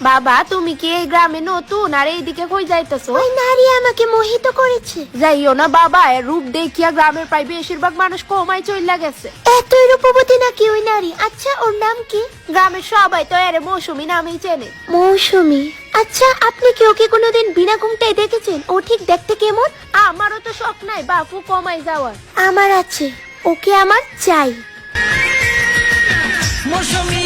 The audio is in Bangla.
বাবা তুমি কি এই গ্রামে নতুন আর এইদিকে কই যাইতেছো? ওই নারী আমাকে মোহিত করেছে। যাইও না বাবা, এর রূপ দেখিয়া গ্রামের প্রায় বেশিরভাগ মানুষ কমাই চইলা গেছে। এতই রূপবতী নাকি ওই নারী? আচ্ছা ওর নাম কি? গ্রামের সবাই তো এর মৌসুমী নামেই চেনে। মৌসুমী? আচ্ছা আপনি কি ওকে কোনোদিন বিনা ঘুমটাই দেখেছেন? ও ঠিক দেখতে কেমন? আমারও তো শখ নাই বাপু কমাই যাওয়ার। আমার আছে, ওকে আমার চাই। মৌসুমী